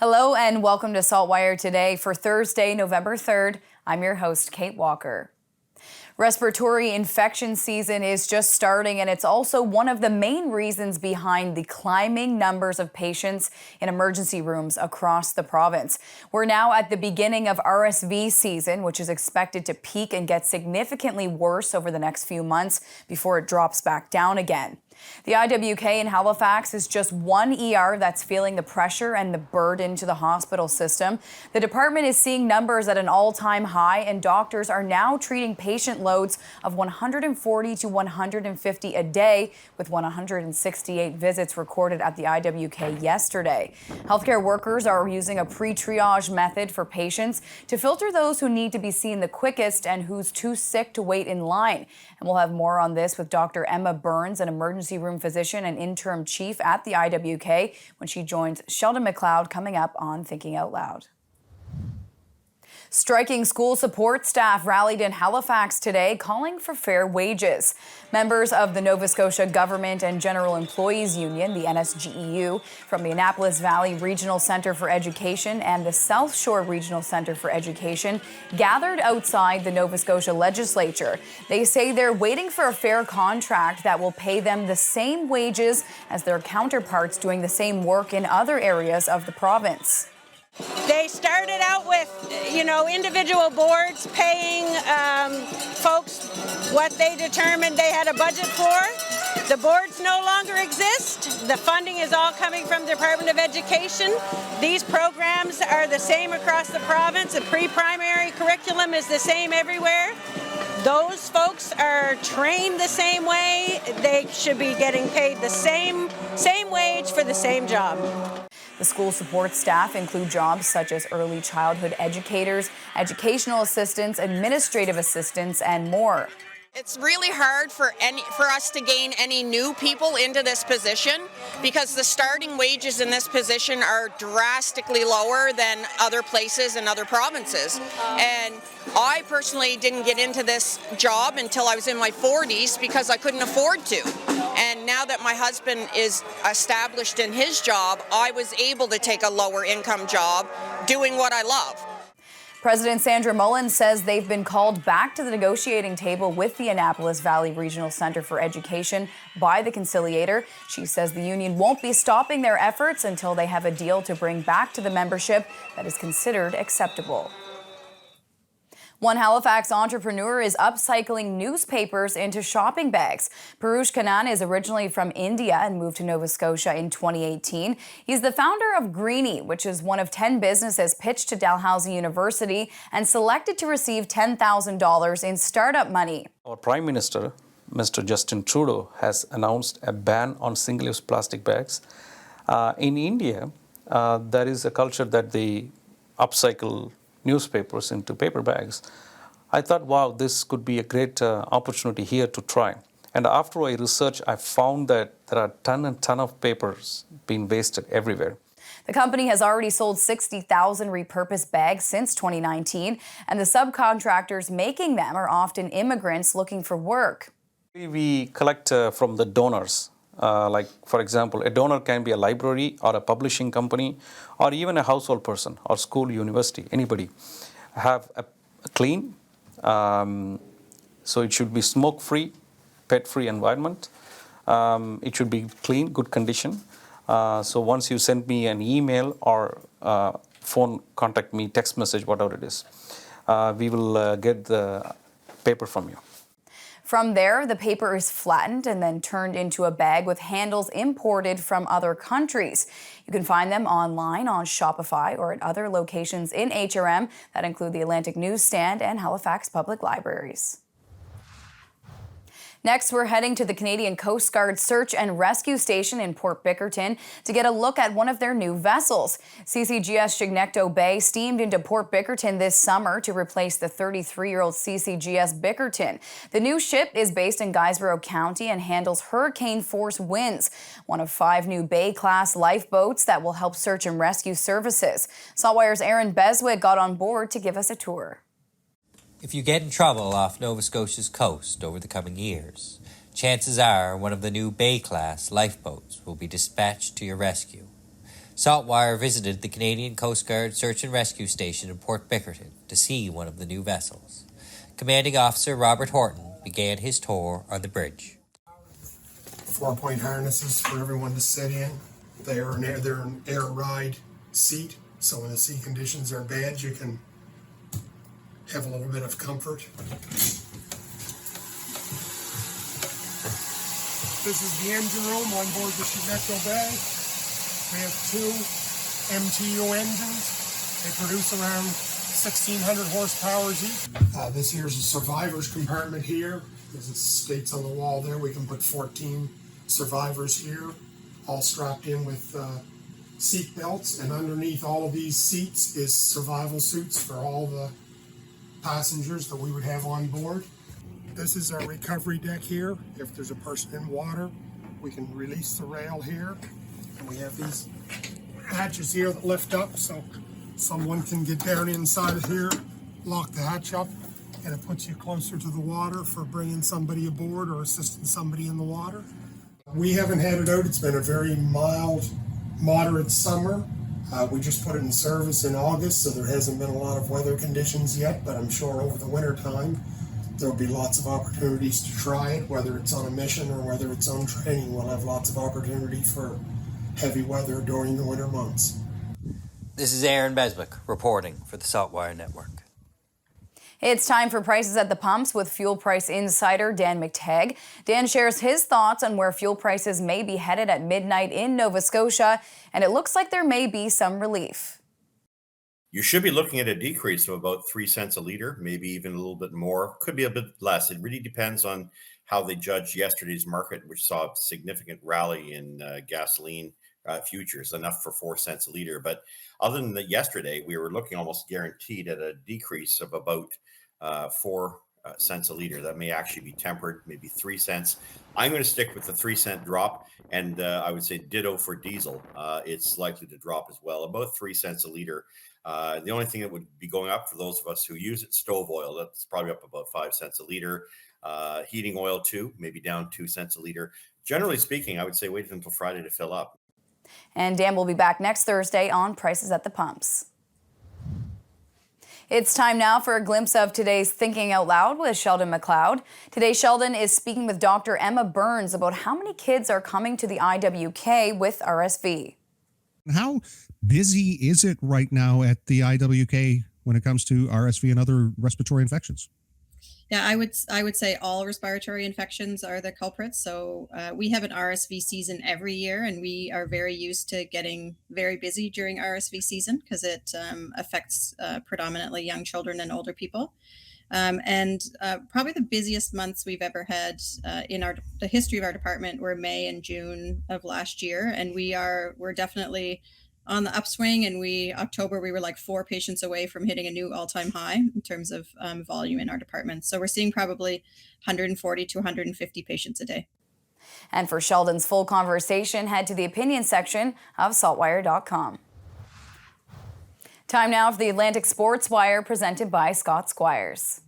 Hello and welcome to SaltWire today for Thursday, November 3rd. I'm your host, Kate Walker. Respiratory infection season is just starting, and it's also one of the main reasons behind the climbing numbers of patients in emergency rooms across the province. We're now at the beginning of RSV season, which is expected to peak and get significantly worse over the next few months before it drops back down again. The IWK in Halifax is just one ER that's feeling the pressure and the burden to the hospital system. The department is seeing numbers at an all-time high, and doctors are now treating patient loads of 140 to 150 a day, with 168 visits recorded at the IWK yesterday. Healthcare workers are using a pre-triage method for patients to filter those who need to be seen the quickest and who's too sick to wait in line. And we'll have more on this with Dr. Emma Burns, an emergency room physician and interim chief at the IWK, when she joins Sheldon McLeod coming up on Thinking Out Loud. Striking school support staff rallied in Halifax today, calling for fair wages. Members of the Nova Scotia Government and General Employees Union, the NSGEU, from the Annapolis Valley Regional Centre for Education and the South Shore Regional Centre for Education gathered outside the Nova Scotia Legislature. They say they're waiting for a fair contract that will pay them the same wages as their counterparts doing the same work in other areas of the province. They started out with, individual boards paying folks what they determined they had a budget for. The boards no longer exist. The funding is all coming from the Department of Education. These programs are the same across the province. The pre-primary curriculum is the same everywhere. Those folks are trained the same way. They should be getting paid the same wage for the same job. The school support staff include jobs such as early childhood educators, educational assistants, administrative assistants, and more. It's really hard for us to gain any new people into this position because the starting wages in this position are drastically lower than other places in other provinces. And I personally didn't get into this job until I was in my 40s because I couldn't afford to. And now that my husband is established in his job, I was able to take a lower income job doing what I love. President Sandra Mullen says they've been called back to the negotiating table with the Annapolis Valley Regional Centre for Education by the conciliator. She says the union won't be stopping their efforts until they have a deal to bring back to the membership that is considered acceptable. One Halifax entrepreneur is upcycling newspapers into shopping bags. Parush Kannan is originally from India and moved to Nova Scotia in 2018. He's the founder of Greenie, which is one of 10 businesses pitched to Dalhousie University and selected to receive $10,000 in startup money. Our Prime Minister, Mr. Justin Trudeau, has announced a ban on single-use plastic bags. In India, there is a culture that they upcycle newspapers into paper bags. I thought, wow, this could be a great opportunity here to try. And after I researched, I found that there are ton and ton of papers being wasted everywhere. The company has already sold 60,000 repurposed bags since 2019, and the subcontractors making them are often immigrants looking for work. We collect from the donors. Like, for example, a donor can be a library or a publishing company or even a household person or school, university, anybody. Have a clean, so it should be smoke-free, pet-free environment. It should be clean, good condition. So once you send me an email or phone, contact me, text message, whatever it is, we will get the paper from you. From there, the paper is flattened and then turned into a bag with handles imported from other countries. You can find them online on Shopify or at other locations in HRM that include the Atlantic Newsstand and Halifax Public Libraries. Next, we're heading to the Canadian Coast Guard Search and Rescue Station in Port Bickerton to get a look at one of their new vessels. CCGS Chignecto Bay steamed into Port Bickerton this summer to replace the 33-year-old CCGS Bickerton. The new ship is based in Guysborough County and handles hurricane-force winds, one of 5 new Bay-class lifeboats that will help search and rescue services. SaltWire's Aaron Beswick got on board to give us a tour. If you get in trouble off Nova Scotia's coast over the coming years, chances are one of the new Bay-class lifeboats will be dispatched to your rescue. SaltWire visited the Canadian Coast Guard Search and Rescue Station in Port Bickerton to see one of the new vessels. Commanding Officer Robert Horton began his tour on the bridge. 4-point harnesses for everyone to sit in. They're an air ride seat, so when the sea conditions are bad, you can have a little bit of comfort. This is the engine room on board the Chiveco Bay. We have 2 MTU engines. They produce around 1,600 horsepower each. This here's a survivor's compartment here. As it states on the wall there, we can put 14 survivors here, all strapped in with seat belts, and underneath all of these seats is survival suits for all the passengers that we would have on board. This is our recovery deck here. If there's a person in water, we can release the rail here, and we have these hatches here that lift up so someone can get down inside of here, lock the hatch up, and it puts you closer to the water for bringing somebody aboard or assisting somebody in the water. We haven't had it out. It's been a very mild, moderate summer. We just put it in service in August, so there hasn't been a lot of weather conditions yet, but I'm sure over the winter time there'll be lots of opportunities to try it, whether it's on a mission or whether it's on training. We'll have lots of opportunity for heavy weather during the winter months. This is Aaron Beswick reporting for the SaltWire Network. It's time for Prices at the Pumps with fuel price insider Dan McTagg. Dan shares his thoughts on where fuel prices may be headed at midnight in Nova Scotia, and it looks like there may be some relief. You should be looking at a decrease of about 3 cents a liter, maybe even a little bit more. Could be a bit less. It really depends on how they judge yesterday's market, which saw a significant rally in gasoline futures, enough for 4 cents a liter. But other than that, yesterday, we were looking almost guaranteed at a decrease of about 4 cents a liter. That may actually be tempered, maybe 3 cents. I'm going to stick with the 3 cent drop, and I would say ditto for diesel. It's likely to drop as well, about 3 cents a liter. The only thing that would be going up for those of us who use it, stove oil, that's probably up about 5 cents a liter. Heating oil too, maybe down 2 cents a liter. Generally speaking, I would say wait until Friday to fill up. And Dan will be back next Thursday on Prices at the Pumps. It's time now for a glimpse of today's Thinking Out Loud with Sheldon McLeod. Today, Sheldon is speaking with Dr. Emma Burns about how many kids are coming to the IWK with RSV. How busy is it right now at the IWK when it comes to RSV and other respiratory infections? Yeah, I would say all respiratory infections are the culprits. So we have an RSV season every year, and we are very used to getting very busy during RSV season because it affects predominantly young children and older people. And probably the busiest months we've ever had in the history of our department were May and June of last year, and we're definitely on the upswing. And October, we were like 4 patients away from hitting a new all-time high in terms of volume in our department. So we're seeing probably 140 to 150 patients a day. And for Sheldon's full conversation, head to the opinion section of saltwire.com. Time now for the Atlantic Sports Wire presented by Scott Squires.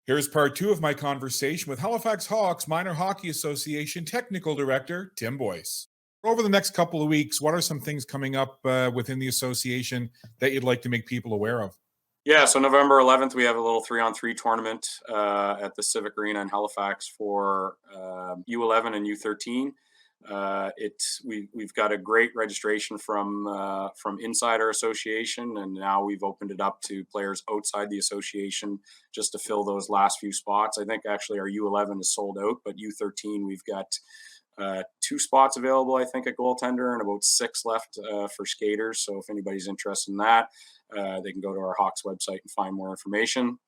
Here's part 2 of my conversation with Halifax Hawks Minor Hockey Association Technical Director Tim Boyce. Over the next couple of weeks, what are some things coming up within the association that you'd like to make people aware of? Yeah, so November 11th, we have a little 3-on-3 tournament at the Civic Arena in Halifax for U11 and U13. We've got a great registration from inside our association, and now we've opened it up to players outside the association just to fill those last few spots. I think actually our U11 is sold out, but U13 we've got 2 spots available, I think, at goaltender, and about 6 left for skaters. So if anybody's interested in that, they can go to our Hawks website and find more information.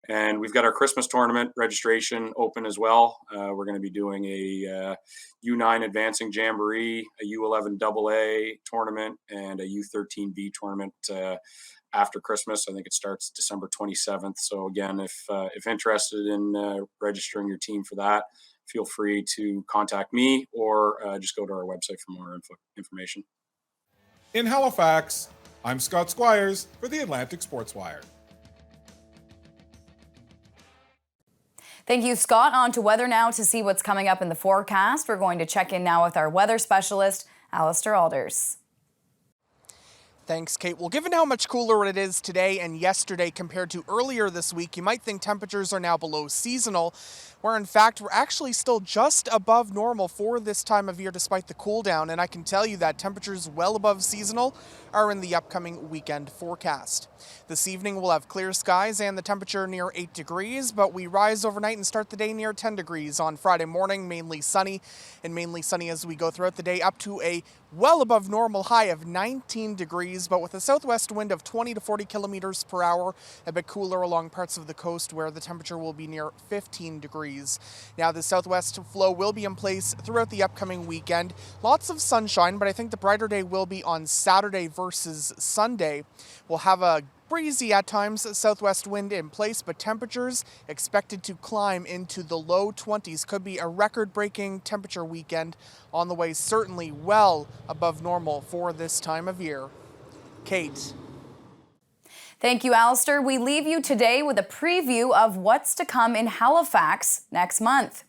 And we've got our Christmas tournament registration open as well. We're going to be doing a U9 Advancing Jamboree, a U11 AA tournament, and a U13B tournament after Christmas. I think it starts December 27th. So again, if interested in registering your team for that, feel free to contact me or just go to our website for more information. In Halifax, I'm Scott Squires for the Atlantic Sports Wire. Thank you, Scott. On to weather now to see what's coming up in the forecast. We're going to check in now with our weather specialist, Alistair Alders. Thanks, Kate. Well, given how much cooler it is today and yesterday compared to earlier this week, you might think temperatures are now below seasonal, where in fact we're actually still just above normal for this time of year despite the cool down. And I can tell you that temperatures well above seasonal are in the upcoming weekend forecast. This evening we'll have clear skies and the temperature near 8 degrees, but we rise overnight and start the day near 10 degrees on Friday morning, mainly sunny as we go throughout the day, up to a well above normal high of 19 degrees, but with a southwest wind of 20 to 40 kilometers per hour, a bit cooler along parts of the coast where the temperature will be near 15 degrees. Now, the southwest flow will be in place throughout the upcoming weekend. Lots of sunshine, but I think the brighter day will be on Saturday versus Sunday. We'll have a breezy at times southwest wind in place, but temperatures expected to climb into the low 20s. Could be a record-breaking temperature weekend on the way, certainly well above normal for this time of year. Kate. Thank you, Alistair. We leave you today with a preview of what's to come in Halifax next month.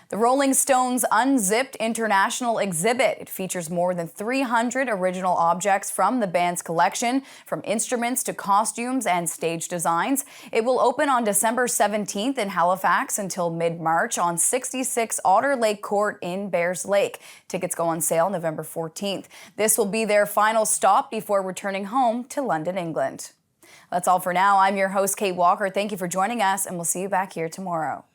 The Rolling Stones Unzipped International Exhibit. It features more than 300 original objects from the band's collection, from instruments to costumes and stage designs. It will open on December 17th in Halifax until mid-March on 66 Otter Lake Court in Bears Lake. Tickets go on sale November 14th. This will be their final stop before returning home to London, England. That's all for now. I'm your host, Kate Walker. Thank you for joining us, and we'll see you back here tomorrow.